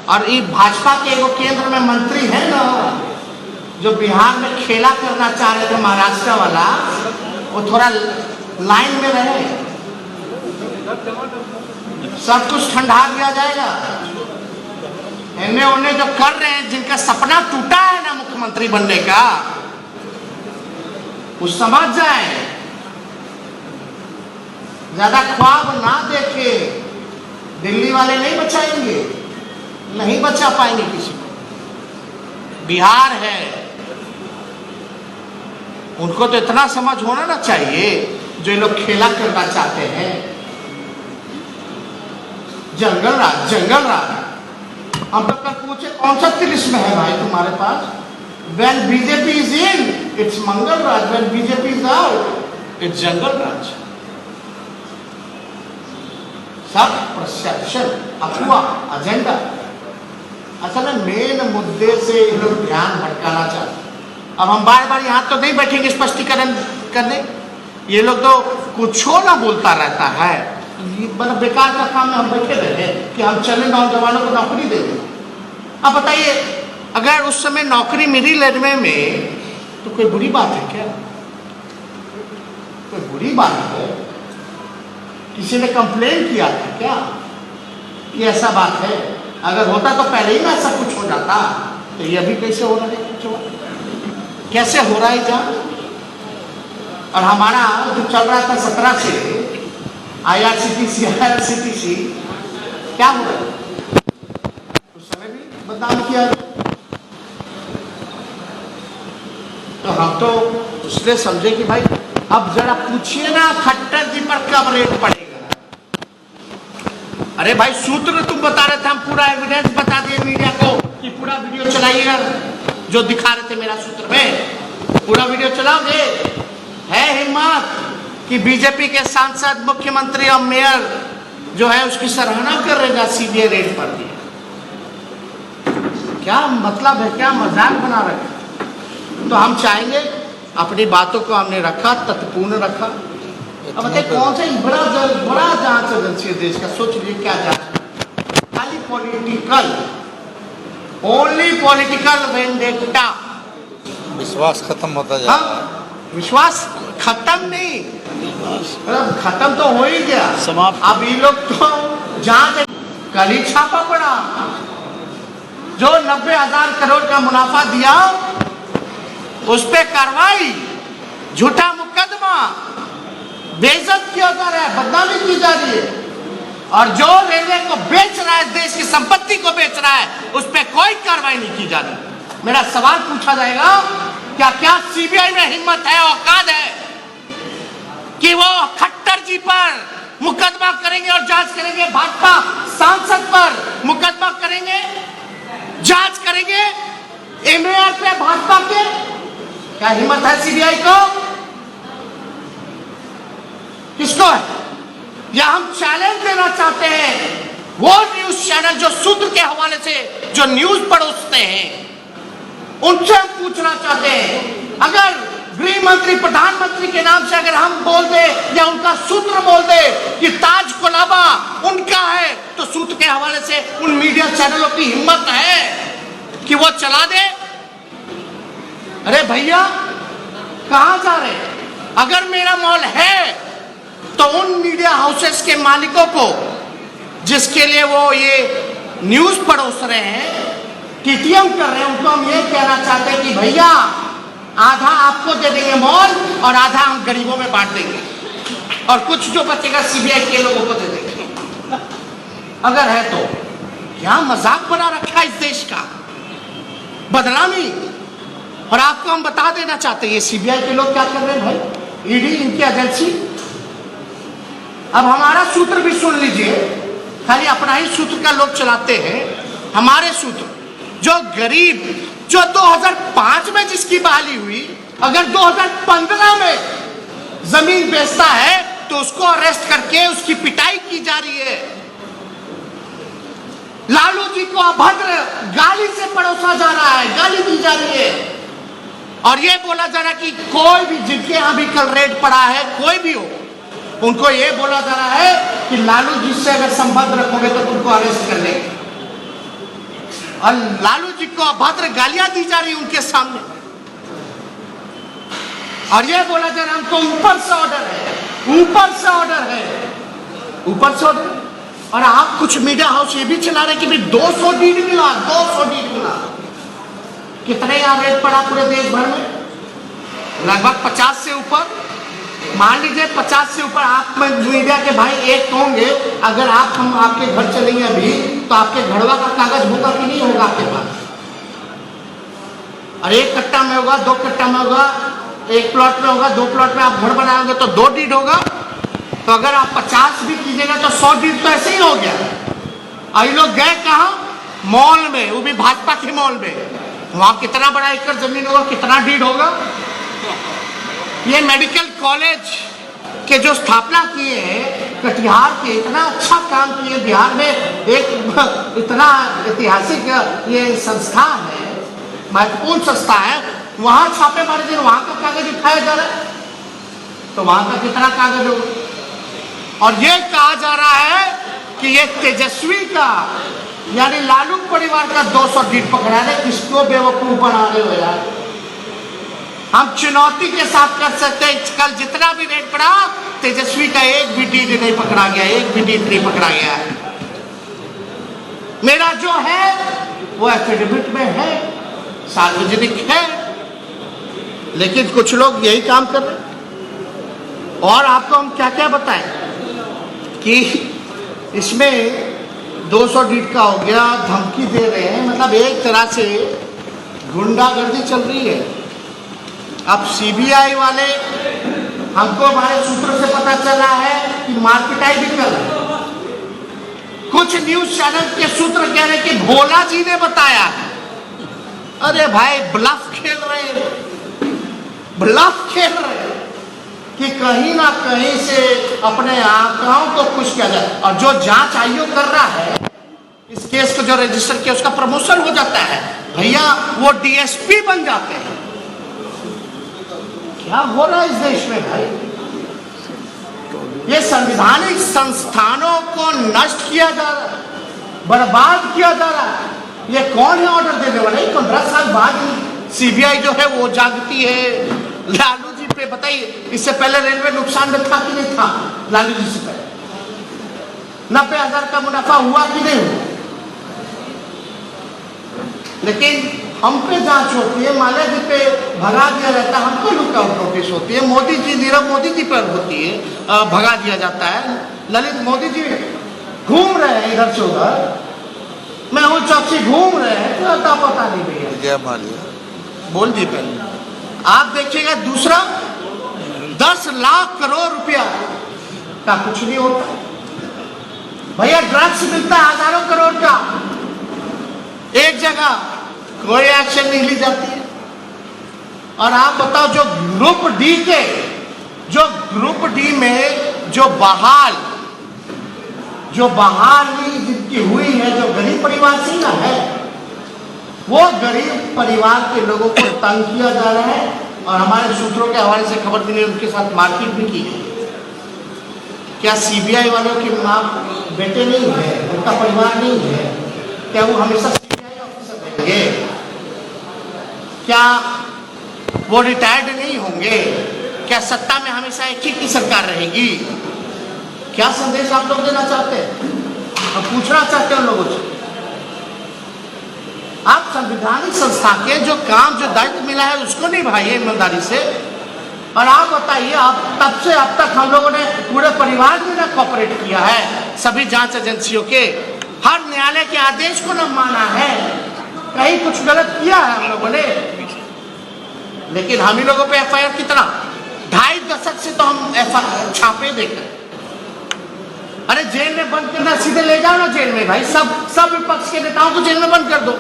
और ये भाजपा के एगो केंद्र में मंत्री है ना, जो बिहार में खेला करना चाह रहे थे महाराष्ट्र वाला, वो थोड़ा लाइन में रहे, सब कुछ ठंडा दिया जाएगा। इन्हें उन्हें जो कर रहे हैं, जिनका सपना टूटा है ना मुख्यमंत्री बनने का, वो समझ जाए, ज्यादा ख्वाब ना देखे। दिल्ली वाले नहीं बचाएंगे, नहीं बचा पाएंगे किसी को। बिहार है, उनको तो इतना समझ होना ना चाहिए, जो ये लोग खेला करना चाहते हैं। जंगल राज, जंगल राज। हम लोग कल पूछे कौन सा लिस्ट में है भाई तुम्हारे पास? When BJP is in, it's Mangal Raj. When BJP is out, it's जंगल राज. सब परसेप्शन, अफवाह, एजेंडा। असल में मेन मुद्दे से ये लोग ध्यान भटकाना चाहते हैं। अब हम बार बार यहाँ तो नहीं बैठेंगे स्पष्टीकरण करने, ये लोग तो कुछ ना बोलता रहता है। बड़ा बेकार का काम में हम बैठे रहे कि हम चले नौजवानों को नौकरी दे दें। अब बताइए, अगर उस समय नौकरी मिली रेलवे में तो कोई बुरी बात है क्या? कोई बुरी बात है? किसी ने कंप्लेन किया था क्या कि ऐसा बात है? अगर होता तो पहले ही ना ऐसा कुछ हो जाता। तो ये अभी कैसे हो रहा है, कैसे हो रहा है जान? और हमारा जो चल रहा था 17 से IRCTC क्या हो रहा है? उस समय भी बदनाम किया। तो हम तो उसने समझे कि भाई अब जरा पूछिए ना खट्टर जी पर कब रेट पड़ेगा। अरे भाई सूत्र तुम बता रहे थे, हम पूरा एविडेंस बता दिए मीडिया को कि पूरा वीडियो चलाइएगा, जो दिखा रहे थे मेरा सूत्र में पूरा वीडियो चलाओगे? है हिम्मत कि बीजेपी के सांसद, मुख्यमंत्री और मेयर जो है उसकी सराहना कर रहेगा सीबीआई रेड पर भी? क्या मतलब है, क्या मजाक बना रखे? तो हम चाहेंगे, अपनी बातों को हमने रखा, तथ्यपूर्ण रखा। अब बताइए कौन सा बड़ा जांच एजेंसी है देश का? सोच लीजिए क्या जांच, खाली पॉलिटिकल, ओनली पॉलिटिकल वेंडेटा। विश्वास खत्म होता जा रहा है। विश्वास खत्म नहीं, मतलब खत्म तो हो ही गया, समाप्त। अब ये लोग तो जांच, कल ही छापा पड़ा, जो 90,000 करोड़ का मुनाफा दिया उस पे कार्रवाई, झूठा मुकदमा, बेइज्जत किया जा रहा है, बदनामी की जा रही है। और जो रेलवे को बेच रहा है, देश की संपत्ति को बेच रहा है, उस पर कोई कार्रवाई नहीं की जा रही। मेरा सवाल पूछा जाएगा, क्या सीबीआई में हिम्मत है, औकात है कि वो खट्टर जी पर मुकदमा करेंगे और जांच करेंगे? भाजपा सांसद पर मुकदमा करेंगे, जांच करेंगे, एमएलए पे भाजपा के? क्या हिम्मत है सीबीआई को? किसको है? या हम चैलेंज देना चाहते हैं वो न्यूज चैनल जो सूत्र के हवाले से जो न्यूज परोसते हैं, उनसे हम पूछना चाहते हैं, अगर गृह मंत्री, प्रधानमंत्री के नाम से अगर हम बोल दे या उनका सूत्र बोल दे कि ताज कोलाबा उनका है, तो सूत्र के हवाले से उन मीडिया चैनलों की हिम्मत है कि वो चला दे? अरे भैया कहां जा रहे? अगर मेरा मॉल है तो उन मीडिया हाउसेस के मालिकों को, जिसके लिए वो ये न्यूज परोस रहे हैं, टीटीएम कर रहे हैं, उनको हम ये कहना चाहते हैं कि भैया आधा आपको दे देंगे मॉल और आधा हम गरीबों में बांट देंगे, और कुछ जो बचेगा सीबीआई के लोगों को दे देंगे। अगर है तो क्या मजाक बना रखा है इस देश का, बदनामी। और आपको हम बता देना चाहते हैं ये सीबीआई के लोग क्या कर रहे हैं भाई, ईडी इनकी एजेंसी। अब हमारा सूत्र भी सुन लीजिए, खाली अपना ही सूत्र का लोग चलाते हैं। हमारे सूत्र, जो गरीब, जो 2005 में जिसकी बहाली हुई, अगर 2015 में जमीन बेचता है तो उसको अरेस्ट करके उसकी पिटाई की जा रही है। लालू जी को अभद्र गाली से परोसा जा रहा है, गाली दी जा रही है, और ये बोला जा रहा है कि कोई भी जिनके यहां भी कल रेड पड़ा है, कोई भी हो, उनको ये बोला जा रहा है कि लालू जी से अगर संबंध रखोगे तो तुमको अरेस्ट कर लेंगे। और लालू जी को अभद्र गालियां दी जा रही उनके सामने, और ये बोला जा रहा है हमको ऊपर से ऑर्डर है, ऊपर से ऑर्डर है, ऊपर से ऑर्डर। और आप कुछ मीडिया हाउस ये भी चला रहे कि भाई 200 डीड मिला, 200 डीड मिला। कितने यहाँ रेट पड़ा पूरे देश भर में? लगभग 50 से ऊपर। मान लीजिए 50 से ऊपर। आप में मीडिया के भाई एक होंगे, अगर हम आपके घर चलेंगे अभी तो आपके घड़वा का कागज होगा कि नहीं होगा आपके पास? और एक कट्टा में होगा, 2 कट्टा में होगा, 1 प्लॉट में होगा, 2 प्लॉट में आप घर बनाओगे तो 2 डीड होगा। तो अगर आप 50 भी कीजिएगा तो 100 डीड तो ऐसे ही हो गया। और लोग गए कहाँ? मॉल में, वो भी भाजपा के मॉल में। वहां कितना बड़ा एकड़ जमीन होगा, कितना डीड होगा? ये मेडिकल कॉलेज के जो स्थापना किए हैं कटिहार के, इतना अच्छा काम किए बिहार में, एक इतना ऐतिहासिक ये संस्था है, महत्वपूर्ण संस्था है, वहां छापे मारे दिन वहां का कागज उठाया जा रहा है, तो वहां का कितना कागज होगा? और ये कहा जा रहा है कि ये तेजस्वी का यानी लालू परिवार का 200 डीड पकड़ा रहे। किसको बेवकूफ बना रहे हो यार? हम चुनौती के साथ कर सकते हैं, कल जितना भी रेट पड़ा तेजस्वी का एक भी डीड नहीं पकड़ा गया, एक भी डीड नहीं पकड़ा गया। मेरा जो है वो एफिडेविट में है, सार्वजनिक है, लेकिन कुछ लोग यही काम कर रहे हैं। और आपको हम क्या क्या बताएं कि इसमें 200 डीड का हो गया, धमकी दे रहे हैं, मतलब एक तरह से गुंडागर्दी चल रही है। अब सीबीआई वाले, हमको हमारे सूत्रों से पता चला है कि मारपिटाई भी कर रहे हैं। कुछ न्यूज चैनल के सूत्र कह रहे कि भोला जी ने बताया। अरे भाई ब्लफ खेल रहे हैं, ब्लफ खेल रहे हैं कि कहीं ना कहीं से अपने आंकड़ों को खुश किया जाए। और जो जांच आयोग कर रहा है इस केस को, जो रजिस्टर किया, उसका प्रमोशन हो जाता है भैया, वो डीएसपी बन जाते हैं। क्या हो रहा है इस देश में भाई? ये संवैधानिक संस्थानों को नष्ट किया जा रहा है, बर्बाद किया जा रहा है। ये कौन है ऑर्डर देने वाला? 15 साल बाद सीबीआई जो है वो जागती है लालू जी पे। बताइए, इससे पहले रेलवे नुकसान में था कि नहीं था? लालू जी से पहले 90,000 का मुनाफा हुआ कि नहीं हुआ? लेकिन हम पे जांच होती है, माल्या जी पे भगा दिया जाता है, हमको लुकआउट नोटिस होती है, मोदी जी, नीरव मोदी जी पर होती है, भगा दिया जाता है। ललित मोदी जी घूम रहे हैं इधर से उधर, मैं हूँ चौकसी, घूम रहे हैं, तो अता पता नहीं भैया। जय माल्या बोल दी पहले। आप देखिएगा दूसरा 10 लाख करोड़ रुपया का कुछ नहीं होता भैया। ड्रग्स मिलता है हजारों करोड़ का, एक जगह कोई एक्शन नहीं ली जाती है। और आप बताओ, जो ग्रुप डी में जो बहाली जिनकी हुई है, जो गरीब परिवार से ना है, वो गरीब परिवार के लोगों को तंग किया जा रहा है। और हमारे सूत्रों के हवाले से खबर मिली, उनके साथ मारपीट भी की गई। क्या सीबीआई वालों की माँ बेटे नहीं है, उनका परिवार नहीं है? क्या वो हमेशा सीबीआई ऑफिसर रहेंगे? क्या वो रिटायर्ड नहीं होंगे? क्या सत्ता में हमेशा एक ही की सरकार रहेगी? क्या संदेश आप लोग देना चाहते हैं? हम पूछना चाहते हैं उन लोगों से। आप संवैधानिक संस्था के जो काम, जो दायित्व मिला है, उसको निभाइए ईमानदारी से। और आप बताइए, आप तब से अब तक हम लोगों ने, पूरे परिवार ने ना कोऑपरेट किया है, सभी जांच एजेंसियों के, हर न्यायालय के आदेश को न माना है, कहीं कुछ गलत किया है हम लोगों ने। लेकिन हम ही लोगों पे एफआईआर कितना, 2.5 दशक से तो हम एफआईआर छापे देकर, अरे जेल में बंद करना, सीधे ले जाओ ना जेल में भाई, सब विपक्ष के नेताओं को जेल में बंद कर दो।